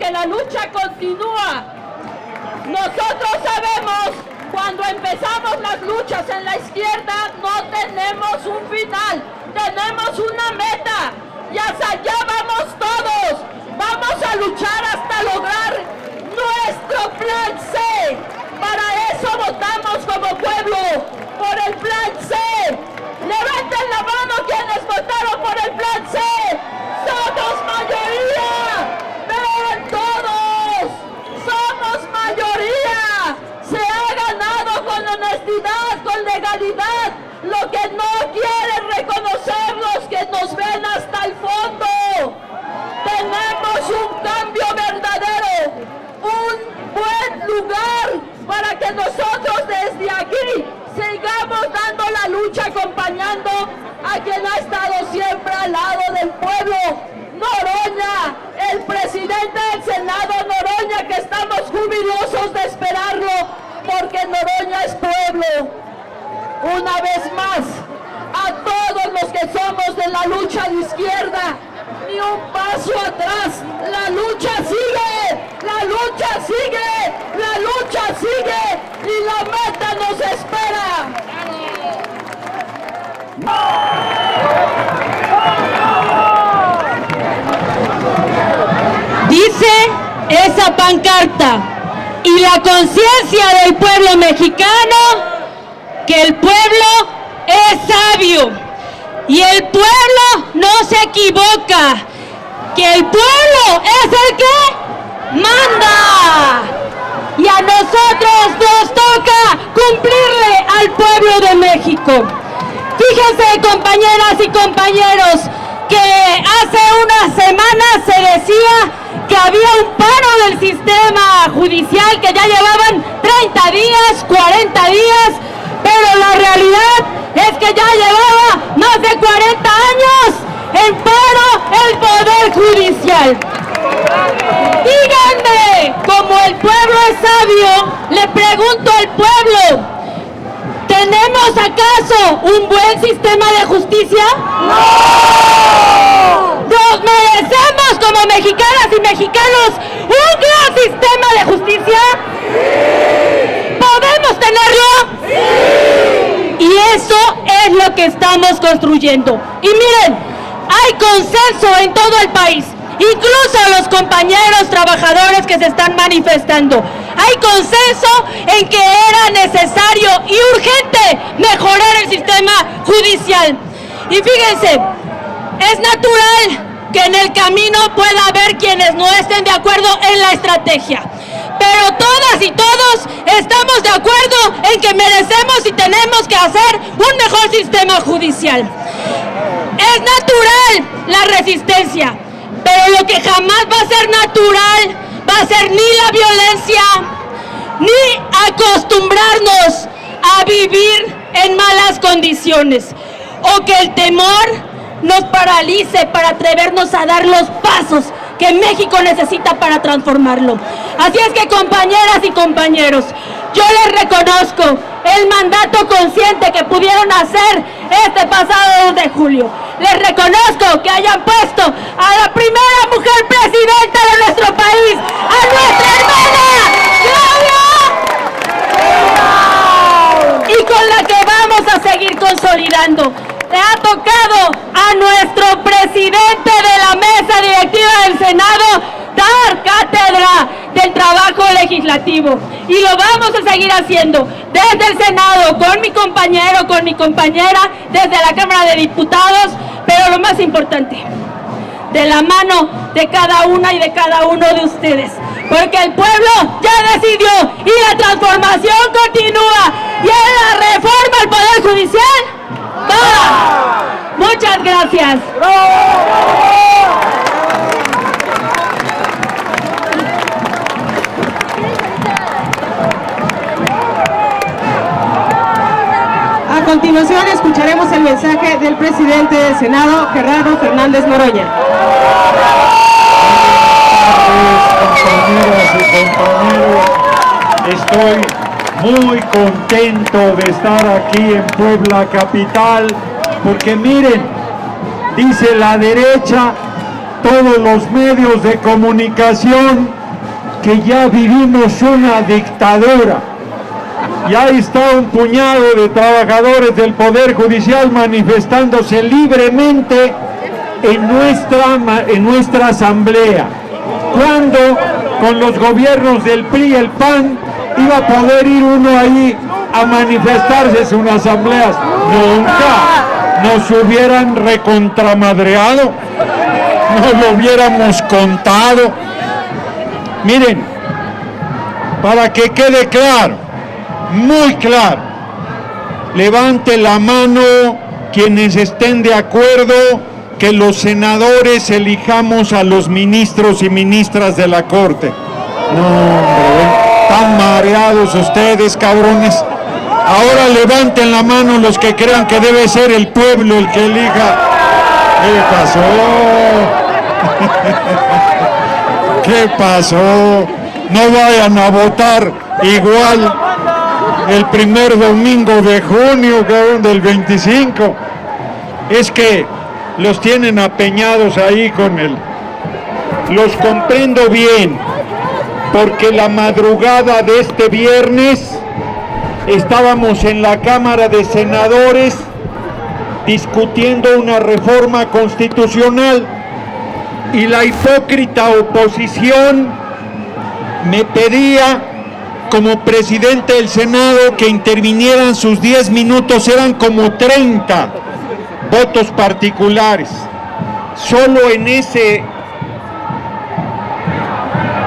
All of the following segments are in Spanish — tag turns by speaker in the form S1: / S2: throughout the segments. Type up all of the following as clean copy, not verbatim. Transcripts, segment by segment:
S1: porque la lucha continúa. Nosotros sabemos, cuando empezamos las luchas en la izquierda, no tenemos un final, tenemos una meta, y hacia allá vamos todos. Vamos a luchar hasta lograr nuestro plan C. Para eso votamos como pueblo, por el plan C. Levanten la mano quienes votaron por el plan C. ¡Somos mayoría! ¡Vean todos! ¡Somos mayoría! Se ha ganado con honestidad, con legalidad, lo que no quieren reconocer los que nos ven hasta el fondo. Tenemos un cambio verdadero, un buen lugar para que nosotros desde aquí sigamos dando la lucha, acompañando a quien ha estado siempre al lado del pueblo. Noroña, el presidente del Senado Noroña, que estamos jubilosos de esperarlo, porque Noroña es pueblo. Una vez más, a todos los que somos de la lucha de izquierda, ni un paso atrás, la lucha sigue, la lucha sigue, la lucha sigue, y la meta nos espera.
S2: Dice esa pancarta y la conciencia del pueblo mexicano que el pueblo es sabio y el pueblo no se equivoca, que el pueblo es el que manda, y a nosotros nos toca cumplirle al pueblo de México. Fíjense, compañeras y compañeros, que hace unas semanas se decía que había un paro del sistema judicial, que ya llevaban 30 días, 40 días, pero la realidad es que ya llevaba más de 40 años en paro el Poder Judicial. Díganme, como el pueblo es sabio, le pregunto al pueblo, ¿tenemos acaso un buen sistema de justicia? ¡No! ¿Nos merecemos como mexicanas y mexicanos un gran sistema de justicia? ¡Sí! ¿Podemos tenerlo? ¡Sí! Y eso es lo que estamos construyendo. Y miren, hay consenso en todo el país, incluso los compañeros trabajadores que se están manifestando. Hay consenso en que era necesario y urgente mejorar el sistema judicial. Y fíjense, es natural que en el camino pueda haber quienes no estén de acuerdo en la estrategia. Pero todas y todos estamos de acuerdo en que merecemos y tenemos que hacer un mejor sistema judicial. Es natural la resistencia, pero lo que jamás va a ser natural va a ser ni la violencia, ni acostumbrarnos a vivir en malas condiciones, o que el temor nos paralice para atrevernos a dar los pasos que México necesita para transformarlo. Así es que, compañeras y compañeros, yo les reconozco el mandato consciente que pudieron hacer este pasado 2 de julio. Les reconozco que hayan puesto a la primera mujer presidenta de nuestro país, a nuestra hermana Claudia, y con la que vamos a seguir consolidando. Le ha tocado a nuestro presidente de la mesa directiva del Senado dar cátedra del trabajo legislativo, y lo vamos a seguir haciendo desde el Senado, con mi compañero, con mi compañera, desde la Cámara de Diputados, pero lo más importante, de la mano de cada una y de cada uno de ustedes, porque el pueblo ya decidió y la transformación continúa, y en la reforma al Poder Judicial ¡va! Muchas gracias.
S3: A continuación escucharemos el mensaje del presidente del Senado, Gerardo Fernández Noroña.
S4: Compañeras y compañeros, estoy muy contento de estar aquí en Puebla capital, porque miren, dice la derecha, todos los medios de comunicación que ya vivimos una dictadura. Y ahí está un puñado de trabajadores del Poder Judicial manifestándose libremente en nuestra asamblea. Cuando con los gobiernos del PRI y el PAN iba a poder ir uno ahí a manifestarse en sus asambleas. Nunca nos hubieran recontramadreado, nos lo hubiéramos contado. Miren, para que quede claro, muy claro, levante la mano quienes estén de acuerdo que los senadores elijamos a los ministros y ministras de la Corte. No, hombre, están mareados ustedes, cabrones. Ahora levanten la mano los que crean que debe ser el pueblo el que elija. ¿Qué pasó? ¿Qué pasó? No vayan a votar igual el primer domingo de junio, cabrón, del 25. Es que los tienen apeñados ahí con él. Los comprendo bien, porque la madrugada de este viernes estábamos en la Cámara de Senadores discutiendo una reforma constitucional y la hipócrita oposición me pedía como presidente del Senado que intervinieran sus 10 minutos, eran como 30 votos particulares. Solo en ese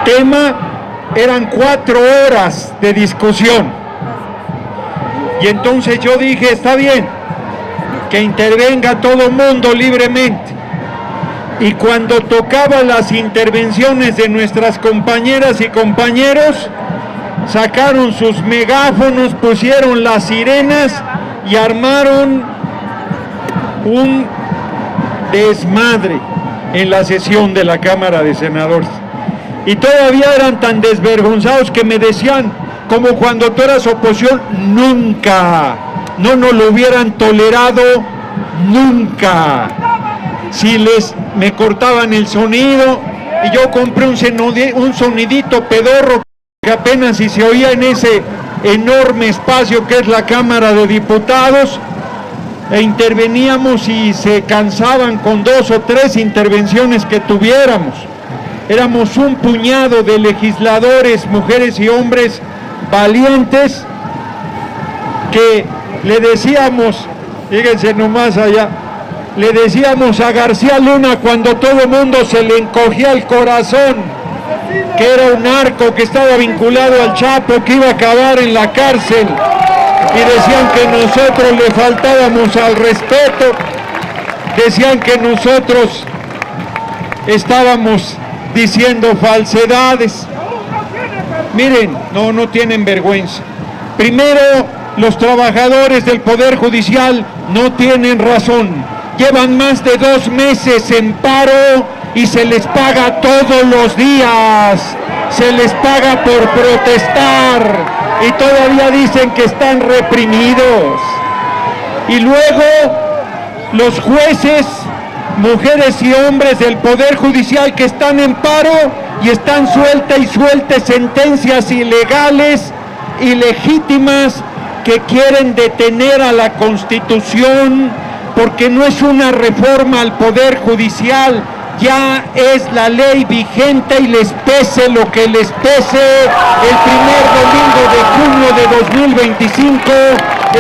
S4: tema eran 4 horas de discusión. Y entonces yo dije, está bien, que intervenga todo el mundo libremente. Y cuando tocaba las intervenciones de nuestras compañeras y compañeros, sacaron sus megáfonos, pusieron las sirenas y armaron un desmadre en la sesión de la Cámara de Senadores. Y todavía eran tan desvergonzados que me decían, como cuando tú eras oposición, nunca, no nos lo hubieran tolerado, nunca. Si me cortaban el sonido, y yo compré un sonidito pedorro que apenas si se oía en ese enorme espacio que es la Cámara de Diputados, e interveníamos y se cansaban con 2 o 3 intervenciones que tuviéramos. Éramos un puñado de legisladores, mujeres y hombres valientes, que le decíamos, fíjense nomás allá, le decíamos a García Luna cuando todo el mundo se le encogía el corazón, que era un narco, que estaba vinculado al Chapo, que iba a acabar en la cárcel, y decían que nosotros le faltábamos al respeto, decían que nosotros estábamos diciendo falsedades. Miren, no tienen vergüenza. Primero, los trabajadores del Poder Judicial no tienen razón. Llevan más de 2 meses en paro y se les paga todos los días. Se les paga por protestar y todavía dicen que están reprimidos. Y luego, los jueces, mujeres y hombres del Poder Judicial que están en paro y están suelta y suelte sentencias ilegales, ilegítimas, que quieren detener a la Constitución, porque no es una reforma al Poder Judicial, ya es la ley vigente y les pese lo que les pese. El primer domingo de junio de 2025,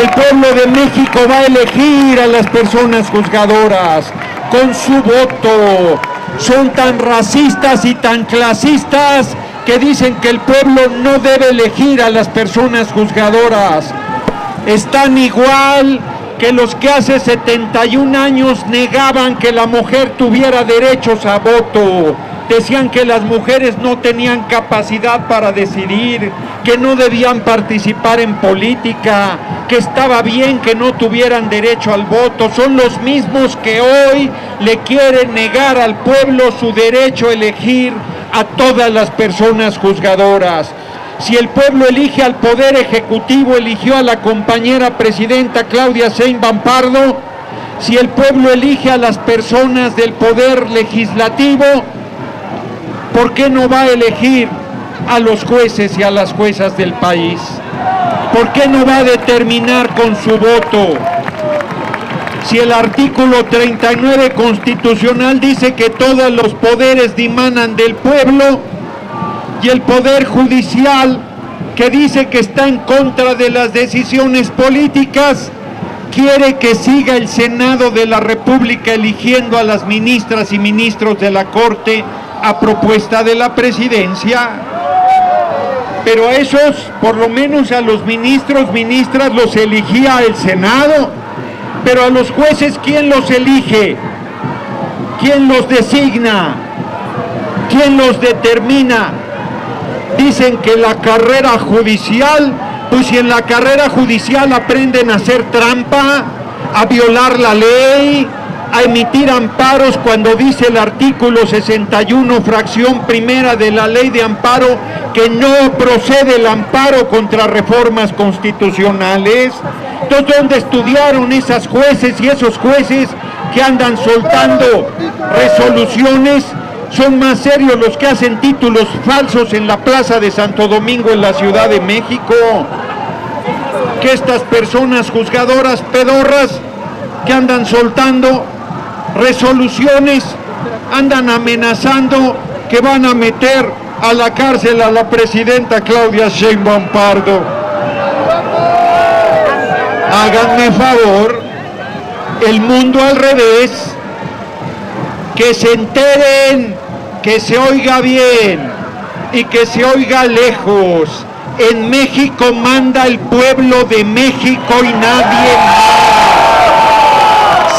S4: el pueblo de México va a elegir a las personas juzgadoras con su voto. Son tan racistas y tan clasistas que dicen que el pueblo no debe elegir a las personas juzgadoras. Están igual que los que hace 71 años negaban que la mujer tuviera derechos a voto. Decían que las mujeres no tenían capacidad para decidir, que no debían participar en política, que estaba bien que no tuvieran derecho al voto. Son los mismos que hoy le quieren negar al pueblo su derecho a elegir a todas las personas juzgadoras. Si el pueblo elige al Poder Ejecutivo, eligió a la compañera presidenta Claudia Sheinbaum Pardo, si el pueblo elige a las personas del Poder Legislativo, ¿por qué no va a elegir a los jueces y a las juezas del país? ¿Por qué no va a determinar con su voto? Si el artículo 39 constitucional dice que todos los poderes dimanan del pueblo, y el poder judicial, que dice que está en contra de las decisiones políticas, quiere que siga el Senado de la República eligiendo a las ministras y ministros de la Corte a propuesta de la presidencia. Pero a esos, por lo menos a los ministros, ministras, los elegía el Senado. Pero a los jueces, ¿quién los elige? ¿Quién los designa? ¿Quién los determina? Dicen que la carrera judicial, pues si en la carrera judicial aprenden a hacer trampa, a violar la ley, a emitir amparos cuando dice el artículo 61, fracción primera de la ley de amparo, que no procede el amparo contra reformas constitucionales. Entonces, ¿dónde estudiaron esas jueces y esos jueces que andan soltando resoluciones? Son más serios los que hacen títulos falsos en la Plaza de Santo Domingo en la Ciudad de México que estas personas juzgadoras pedorras que andan soltando resoluciones, andan amenazando que van a meter a la cárcel a la presidenta Claudia Sheinbaum Pardo. Háganme favor, el mundo al revés, que se enteren, que se oiga bien y que se oiga lejos. En México manda el pueblo de México y nadie más.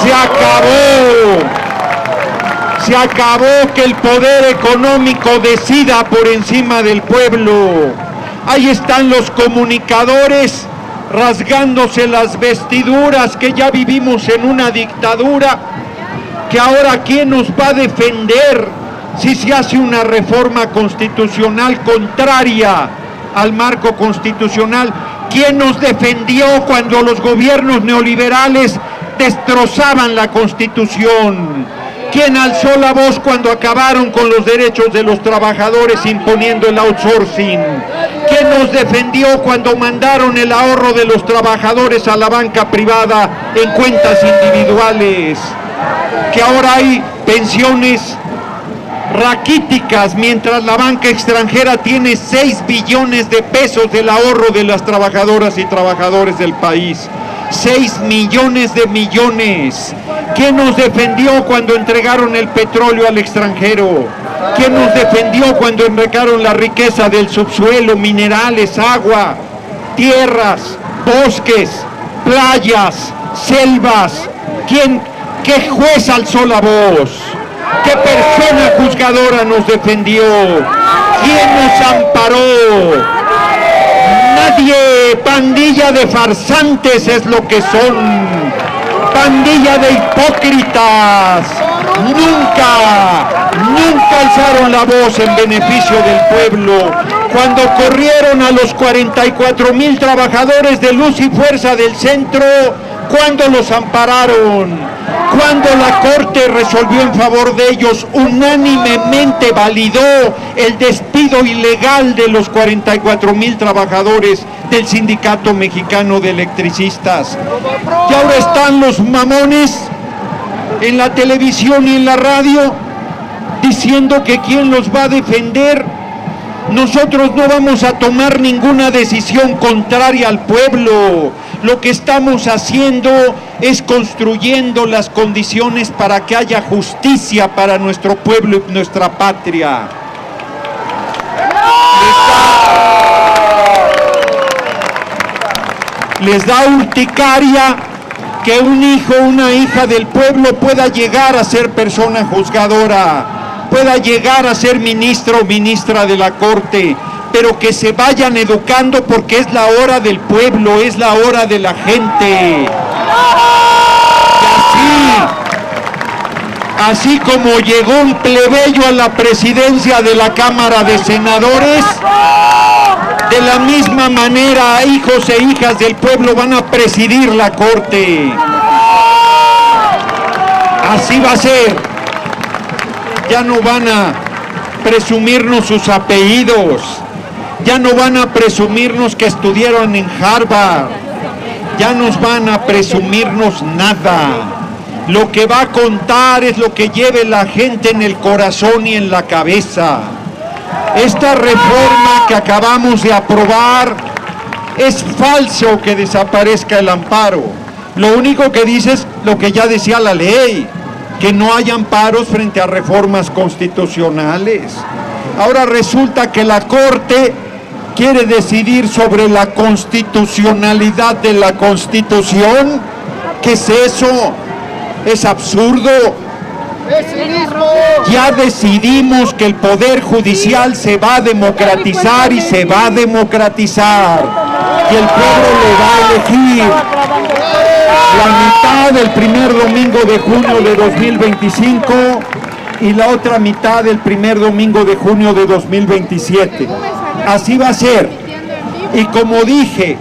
S4: Se acabó. Se acabó que el poder económico decida por encima del pueblo. Ahí están los comunicadores rasgándose las vestiduras, que ya vivimos en una dictadura, que ahora ¿quién nos va a defender si se hace una reforma constitucional contraria al marco constitucional? ¿Quién nos defendió cuando los gobiernos neoliberales destrozaban la Constitución? ¿Quién alzó la voz cuando acabaron con los derechos de los trabajadores imponiendo el outsourcing? ¿Quién nos defendió cuando mandaron el ahorro de los trabajadores a la banca privada en cuentas individuales? Que ahora hay pensiones raquíticas, mientras la banca extranjera tiene 6 billones de pesos del ahorro de las trabajadoras y trabajadores del país. 6 millones de millones. ¿Quién nos defendió cuando entregaron el petróleo al extranjero? ¿Quién nos defendió cuando entregaron la riqueza del subsuelo, minerales, agua, tierras, bosques, playas, selvas? ¿Qué juez alzó la voz? ¿Qué persona juzgadora nos defendió? ¿Quién nos amparó? Nadie. Pandilla de farsantes es lo que son. Pandilla de hipócritas. Nunca alzaron la voz en beneficio del pueblo. Cuando corrieron a los 44,000 trabajadores de Luz y Fuerza del Centro, ¿cuándo los ampararon? Cuando la Corte resolvió en favor de ellos, unánimemente validó el despido ilegal de los 44,000 trabajadores del Sindicato Mexicano de Electricistas. Y ahora están los mamones en la televisión y en la radio diciendo que quién los va a defender. Nosotros no vamos a tomar ninguna decisión contraria al pueblo. Lo que estamos haciendo es construyendo las condiciones para que haya justicia para nuestro pueblo y nuestra patria. Les da urticaria que un hijo o una hija del pueblo pueda llegar a ser persona juzgadora, pueda llegar a ser ministro o ministra de la Corte, pero que se vayan educando porque es la hora del pueblo, es la hora de la gente. Y así como llegó un plebeyo a la presidencia de la Cámara de Senadores, de la misma manera hijos e hijas del pueblo van a presidir la Corte. Así va a ser. Ya no van a presumirnos sus apellidos, Ya no van a presumirnos que estudiaron en Harvard. Ya nos van a presumirnos nada. Lo que va a contar es lo que lleve la gente en el corazón y en la cabeza. Esta reforma que acabamos de aprobar, es falso que desaparezca el amparo. Lo único que dice es lo que ya decía la ley, que no hay amparos frente a reformas constitucionales. Ahora resulta que la Corte quiere decidir sobre la constitucionalidad de la Constitución. ¿Qué es eso? Es absurdo. Ya decidimos que el Poder Judicial se va a democratizar y se va a democratizar. Y el pueblo le va a elegir. La mitad del primer domingo de junio de 2025 y la otra mitad del primer domingo de junio de 2027. Así va a ser. Y como dije,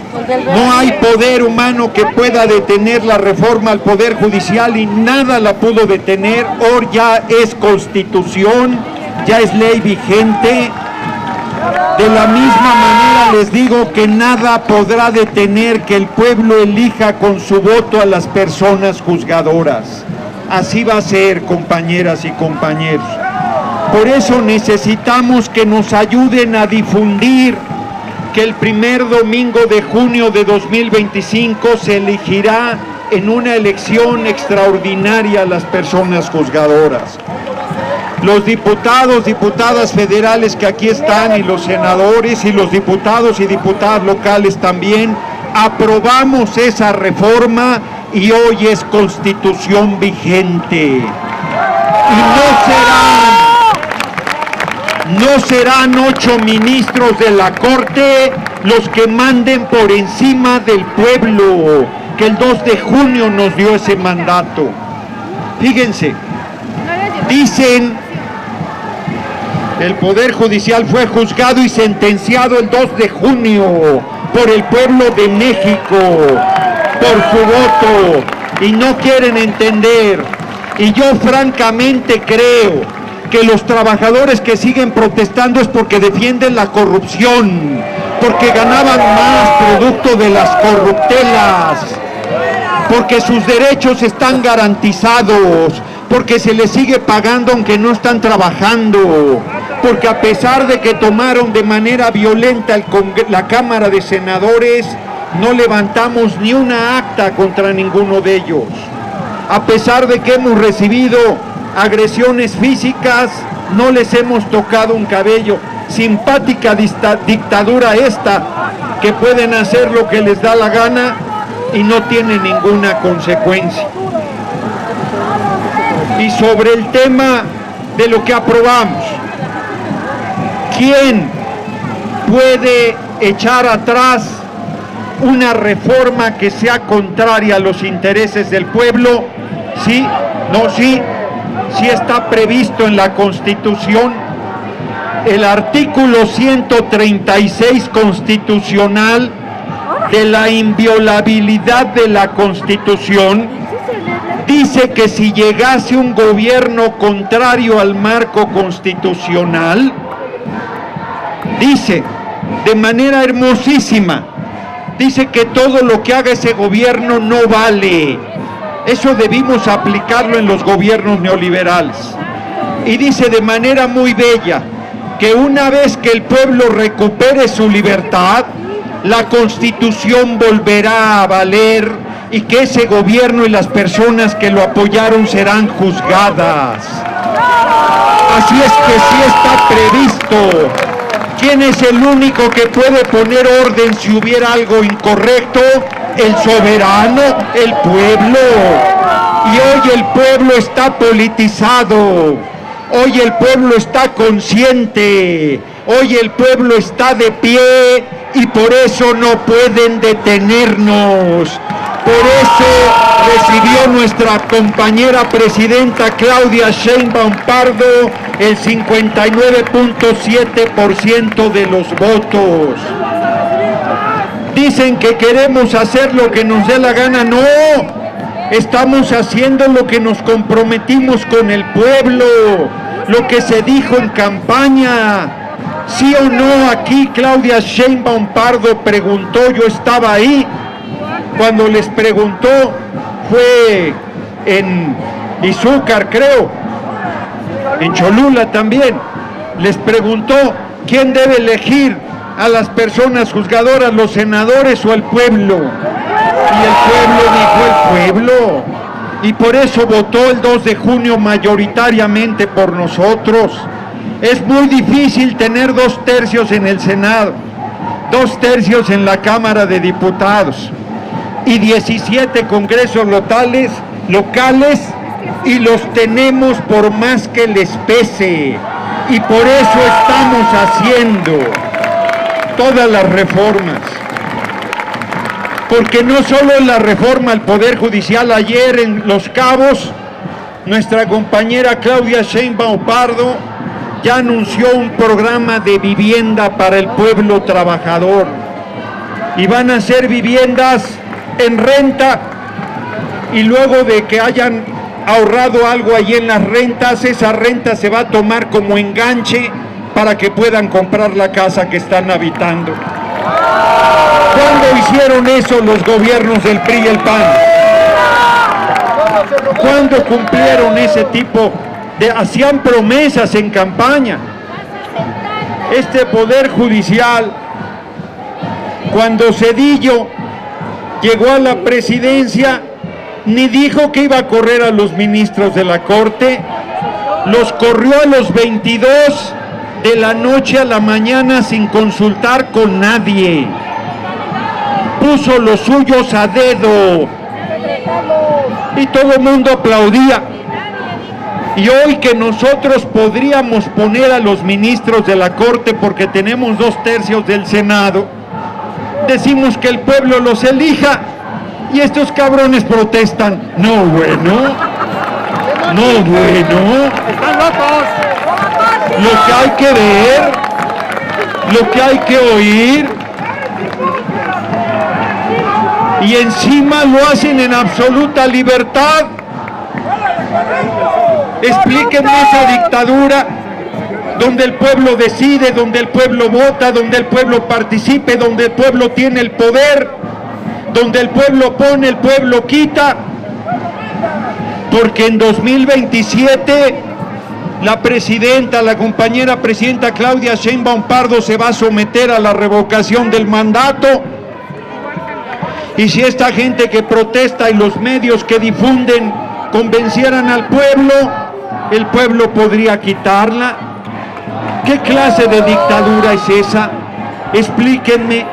S4: no hay poder humano que pueda detener la reforma al Poder Judicial y nada la pudo detener. Hoy ya es Constitución, ya es ley vigente. De la misma manera les digo que nada podrá detener que el pueblo elija con su voto a las personas juzgadoras. Así va a ser, compañeras y compañeros. Por eso necesitamos que nos ayuden a difundir que el primer domingo de junio de 2025 se elegirá en una elección extraordinaria a las personas juzgadoras. Los diputados, diputadas federales que aquí están y los senadores y los diputados y diputadas locales también, aprobamos esa reforma y hoy es Constitución vigente. Y no serán 8 ministros de la Corte los que manden por encima del pueblo, que el 2 de junio nos dio ese mandato. Fíjense, dicen, el Poder Judicial fue juzgado y sentenciado el 2 de junio por el pueblo de México, por su voto, y no quieren entender. Y yo francamente creo que los trabajadores que siguen protestando es porque defienden la corrupción, porque ganaban más producto de las corruptelas, porque sus derechos están garantizados, porque se les sigue pagando aunque no están trabajando, porque a pesar de que tomaron de manera violenta la Cámara de Senadores, no levantamos ni una acta contra ninguno de ellos. A pesar de que hemos recibido agresiones físicas, no les hemos tocado un cabello. Simpática dictadura esta, que pueden hacer lo que les da la gana y no tiene ninguna consecuencia. Y sobre el tema de lo que aprobamos, ¿quién puede echar atrás una reforma que sea contraria a los intereses del pueblo? ¿Sí? ¿No? ¿Sí? Sí está previsto en la Constitución. El artículo 136 constitucional de la inviolabilidad de la Constitución dice que si llegase un gobierno contrario al marco constitucional, dice de manera hermosísima, dice que todo lo que haga ese gobierno no vale. Eso debimos aplicarlo en los gobiernos neoliberales. Y dice de manera muy bella que una vez que el pueblo recupere su libertad, la Constitución volverá a valer y que ese gobierno y las personas que lo apoyaron serán juzgadas. Así es que sí está previsto. ¿Quién es el único que puede poner orden si hubiera algo incorrecto? El soberano, el pueblo. Y hoy el pueblo está politizado, hoy el pueblo está consciente, hoy el pueblo está de pie y por eso no pueden detenernos. Por eso recibió nuestra compañera presidenta Claudia Sheinbaum Pardo el 59.7% de los votos. Dicen que queremos hacer lo que nos dé la gana. No, estamos haciendo lo que nos comprometimos con el pueblo, lo que se dijo en campaña. ¿Sí o no aquí Claudia Sheinbaum Pardo preguntó? Yo estaba ahí cuando les preguntó, fue en Izúcar, creo, en Cholula también, les preguntó quién debe elegir a las personas juzgadoras, los senadores o el pueblo. Y el pueblo dijo el pueblo. Y por eso votó el 2 de junio mayoritariamente por nosotros. Es muy difícil tener 2/3 en el Senado, 2/3 en la Cámara de Diputados y 17 congresos locales, y los tenemos por más que les pese. Y por eso estamos haciendo todas las reformas. Porque no solo la reforma al Poder Judicial, ayer en Los Cabos, nuestra compañera Claudia Sheinbaum Pardo ya anunció un programa de vivienda para el pueblo trabajador. Y van a ser viviendas en renta, y luego de que hayan ahorrado algo allí en las rentas, esa renta se va a tomar como enganche para que puedan comprar la casa que están habitando. ¿Cuándo hicieron eso los gobiernos del PRI y el PAN? ¿Cuándo cumplieron ese tipo de... hacían promesas en campaña? Este Poder Judicial, cuando Zedillo llegó a la presidencia, ni dijo que iba a correr a los ministros de la Corte, los corrió a los 22 de la noche a la mañana sin consultar con nadie. Puso los suyos a dedo y todo el mundo aplaudía. Y hoy que nosotros podríamos poner a los ministros de la Corte porque tenemos 2/3 del Senado, decimos que el pueblo los elija y estos cabrones protestan. No, bueno. No, bueno.
S5: ¡Están locos!
S4: Lo que hay que ver, lo que hay que oír, y encima lo hacen en absoluta libertad. Explíquenme esa dictadura donde el pueblo decide, donde el pueblo vota, donde el pueblo participe, donde el pueblo tiene el poder, donde el pueblo pone, el pueblo quita. Porque en 2027 la presidenta, la compañera presidenta Claudia Sheinbaum Pardo se va a someter a la revocación del mandato. Y si esta gente que protesta y los medios que difunden convencieran al pueblo, el pueblo podría quitarla. ¿Qué clase de dictadura es esa? Explíquenme.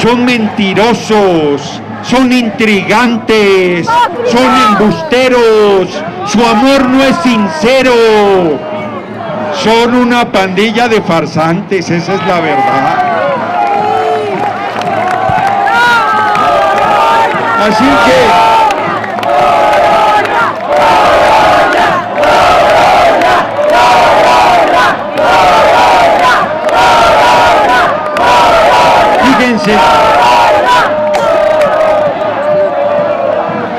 S4: Son mentirosos, son intrigantes, son embusteros, su amor no es sincero, son una pandilla de farsantes, esa es la verdad. Así que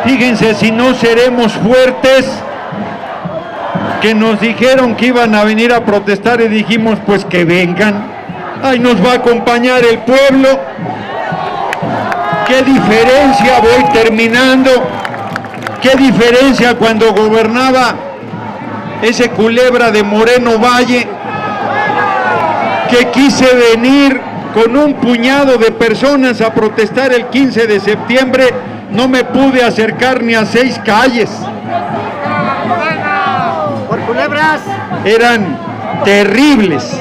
S4: fíjense si no seremos fuertes, que nos dijeron que iban a venir a protestar y dijimos pues que vengan, ahí nos va a acompañar el pueblo. Qué diferencia, voy terminando, qué diferencia cuando gobernaba ese culebra de Moreno Valle, que quise venir con un puñado de personas a protestar el 15 de septiembre, no me pude acercar ni a 6 calles.
S5: ¡Por culebras!
S4: Eran terribles,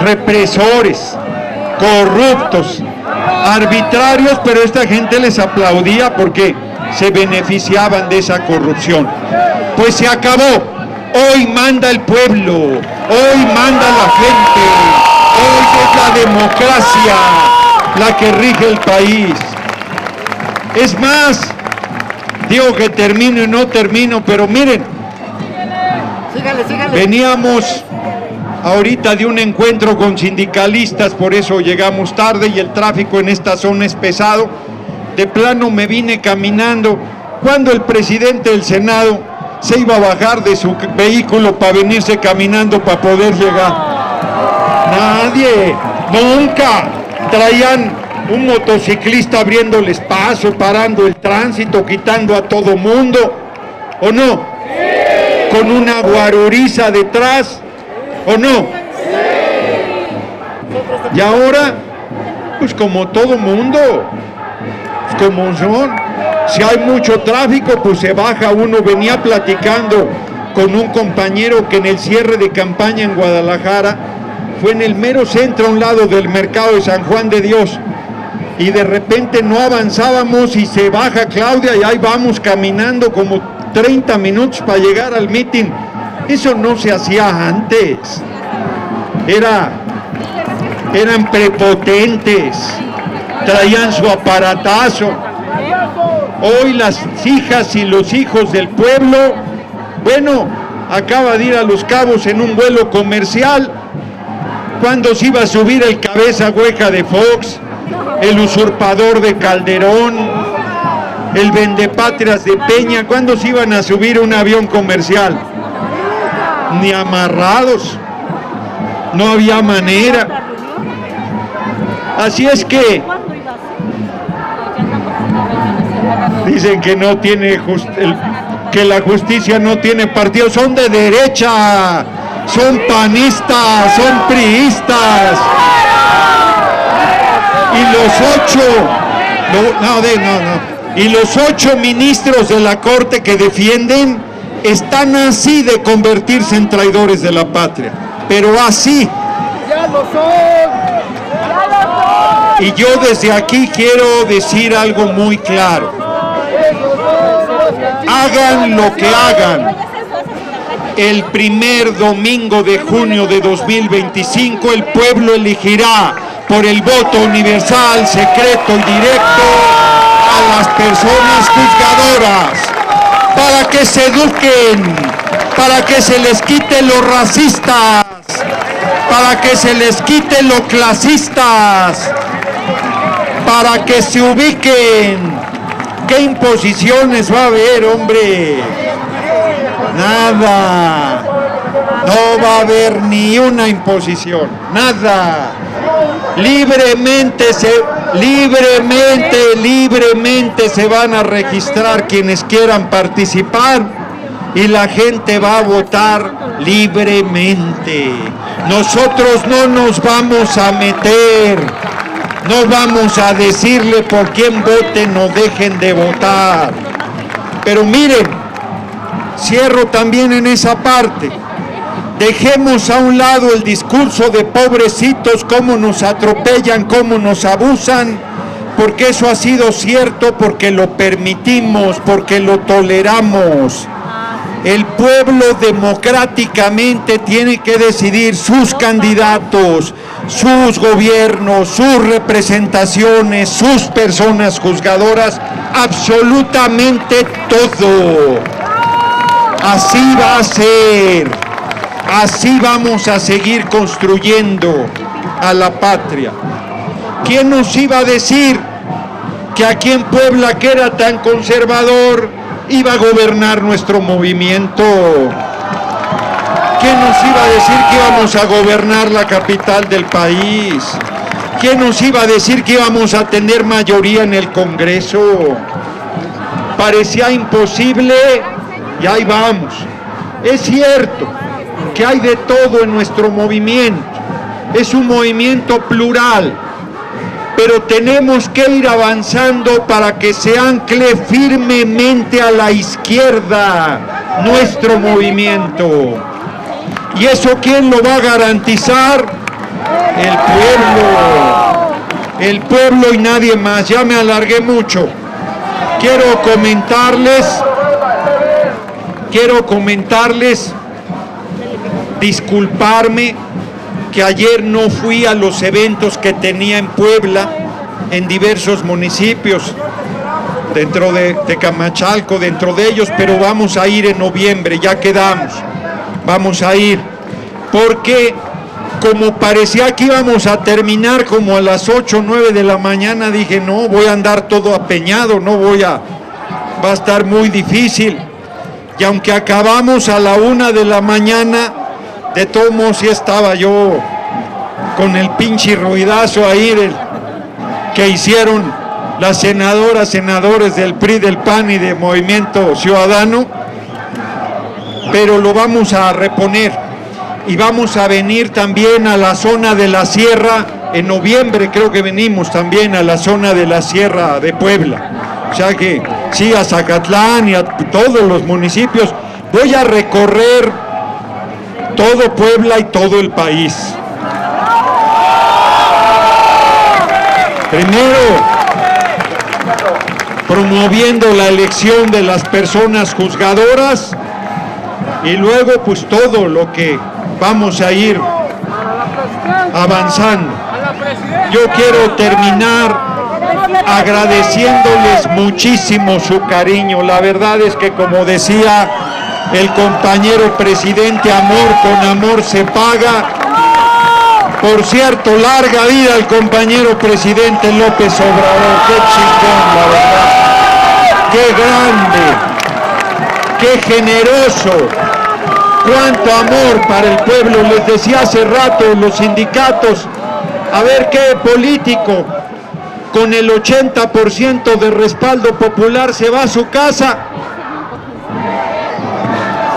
S4: represores, corruptos, arbitrarios, pero esta gente les aplaudía porque se beneficiaban de esa corrupción. Pues se acabó. Hoy manda el pueblo, hoy manda la gente, hoy es la democracia la que rige el país. Es más, digo que termino y no termino, pero miren,
S5: Sígale.
S4: veníamos ahorita de un encuentro con sindicalistas, por eso llegamos tarde y el tráfico en esta zona es pesado. De plano me vine caminando cuando el presidente del Senado se iba a bajar de su vehículo para venirse caminando para poder llegar. Nadie, nunca. Traían un motociclista abriéndoles paso, parando el tránsito, quitando a todo mundo, ¿o no? Sí. Con una guaruriza detrás, ¿o no? Sí. Y ahora, pues como todo mundo, pues como son, si hay mucho tráfico, pues se baja uno. Venía platicando con un compañero que en el cierre de campaña en Guadalajara, fue en el mero centro a un lado del mercado de San Juan de Dios, y de repente no avanzábamos y se baja Claudia y ahí vamos caminando como 30 minutos para llegar al mitin. Eso no se hacía antes. Eran prepotentes, traían su aparatazo. Hoy las hijas y los hijos del pueblo, bueno, acaba de ir a Los Cabos en un vuelo comercial. ¿Cuándo se iba a subir el cabeza hueca de Fox, el usurpador de Calderón, el vendepatrias de Peña? ¿Cuándo se iban a subir un avión comercial? Ni amarrados, no había manera. Así es que dicen que no tiene que la justicia no tiene partido, son de derecha, son panistas, son priistas. Y los 8 ministros de la Corte que defienden están así de convertirse en traidores de la patria, pero así.
S5: ¡Ya lo son!
S4: Y yo desde aquí quiero decir algo muy claro. Hagan lo que hagan, el primer domingo de junio de 2025 el pueblo elegirá por el voto universal, secreto y directo a las personas juzgadoras, para que se eduquen, para que se les quite lo racistas, para que se les quite lo clasistas, para que se ubiquen. ¿Qué imposiciones va a haber, hombre? Nada. No va a haber ni una imposición, nada. Libremente se van a registrar quienes quieran participar y la gente va a votar libremente. Nosotros no nos vamos a meter, no vamos a decirle por quién voten o dejen de votar. Pero miren, cierro también en esa parte. Dejemos a un lado el discurso de pobrecitos, cómo nos atropellan, cómo nos abusan, porque eso ha sido cierto, porque lo permitimos, porque lo toleramos. El pueblo democráticamente tiene que decidir sus candidatos, sus gobiernos, sus representaciones, sus personas juzgadoras, absolutamente todo. Así va a ser. Así vamos a seguir construyendo a la patria. ¿Quién nos iba a decir que aquí en Puebla, que era tan conservador, iba a gobernar nuestro movimiento? ¿Quién nos iba a decir que íbamos a gobernar la capital del país? ¿Quién nos iba a decir que íbamos a tener mayoría en el Congreso? Parecía imposible y ahí vamos. Es cierto que hay de todo en nuestro movimiento, es un movimiento plural, pero tenemos que ir avanzando para que se ancle firmemente a la izquierda nuestro movimiento. ¿Y eso quién lo va a garantizar? El pueblo y nadie más. Ya me alargué mucho. Quiero comentarles, disculparme que ayer no fui a los eventos que tenía en Puebla, en diversos municipios, dentro de Camachalco, dentro de ellos, pero vamos a ir en noviembre, ya quedamos, vamos a ir, porque como parecía que íbamos a terminar como a las 8 o 9 de la mañana, dije, no, voy a andar todo apeñado, va a estar muy difícil. y aunque acabamos a la 1 de la mañana, de todos modos sí estaba yo con el pinche ruidazo ahí que hicieron las senadoras, senadores del PRI, del PAN y de Movimiento Ciudadano, pero lo vamos a reponer y vamos a venir también a la zona de la Sierra, en noviembre creo que venimos también a la zona de la Sierra de Puebla, o sea que sí, a Zacatlán y a todos los municipios, voy a recorrer todo Puebla y todo el país. Primero, promoviendo la elección de las personas juzgadoras y luego pues todo lo que vamos a ir avanzando. Yo quiero terminar agradeciéndoles muchísimo su cariño. La verdad es que, como decía el compañero presidente, amor con amor se paga. Por cierto, larga vida al compañero presidente López Obrador. Qué chingón, la verdad. Qué grande, qué generoso. Cuánto amor para el pueblo. Les decía hace rato, los sindicatos, a ver qué político con el 80% de respaldo popular se va a su casa.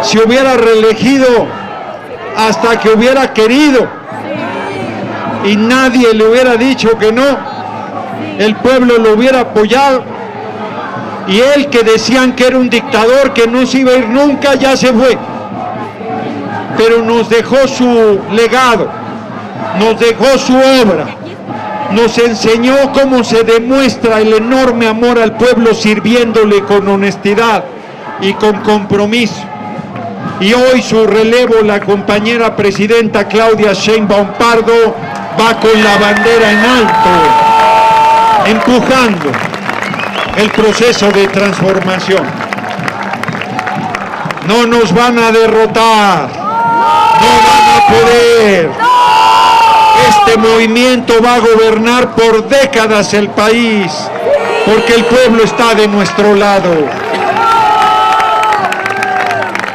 S4: Si hubiera reelegido hasta que hubiera querido y nadie le hubiera dicho que no, el pueblo lo hubiera apoyado, y él, que decían que era un dictador, que no se iba a ir nunca, ya se fue, pero nos dejó su legado, nos dejó su obra, nos enseñó cómo se demuestra el enorme amor al pueblo sirviéndole con honestidad y con compromiso. Y hoy su relevo, la compañera presidenta Claudia Sheinbaum Pardo, va con la bandera en alto, empujando el proceso de transformación. No nos van a derrotar, no van a poder. Este movimiento va a gobernar por décadas el país, porque el pueblo está de nuestro lado.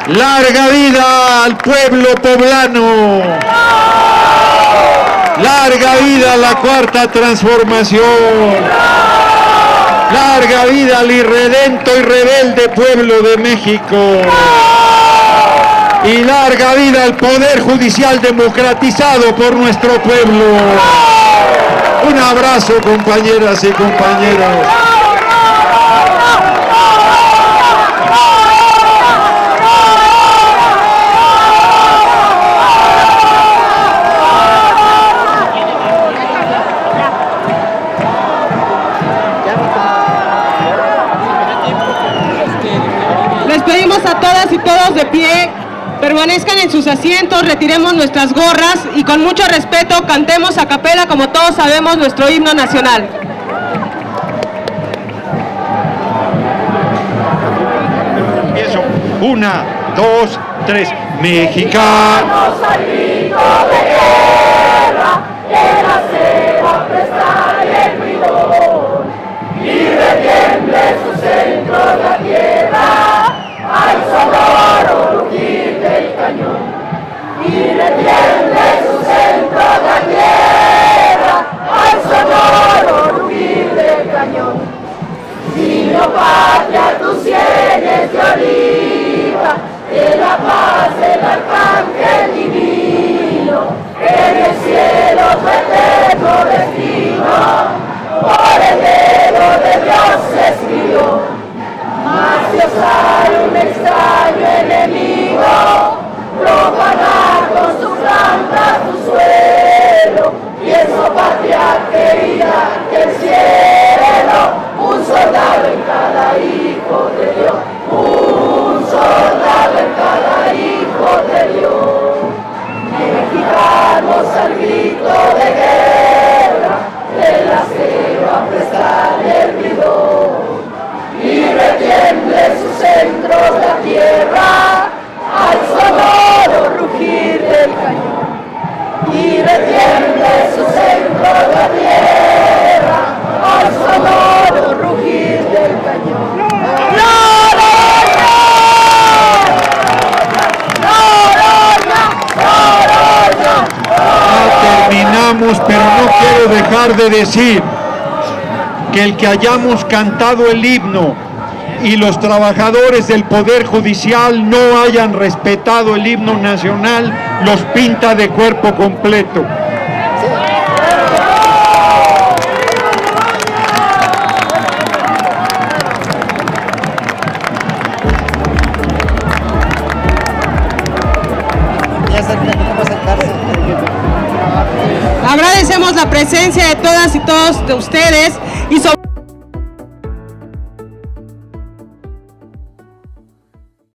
S4: ¡Larga vida al pueblo poblano! ¡Larga vida a la Cuarta Transformación! ¡Larga vida al irredento y rebelde pueblo de México! Y larga vida al Poder Judicial democratizado por nuestro pueblo. Un abrazo, compañeras y compañeros.
S3: Les pedimos a todas y todos de pie, permanezcan en sus asientos, retiremos nuestras gorras y con mucho respeto cantemos a capela, como todos sabemos, nuestro himno nacional.
S4: Empiezo. 1, 2, 3. Mexicanos al grito de guerra, que la ceba prestar el bridón, y retiemble su centro la tierra, al sonoro rugir del cañón, y retiemble su centro la tierra, al sonoro rugir del cañón. Dino patria, tus sienes de oliva, de la paz del arcángel divino, dejar de decir que el que hayamos cantado el himno y los trabajadores del Poder Judicial no hayan respetado el himno nacional los pinta de cuerpo completo.
S3: Agradecemos la presencia de todas y todos de ustedes y sobre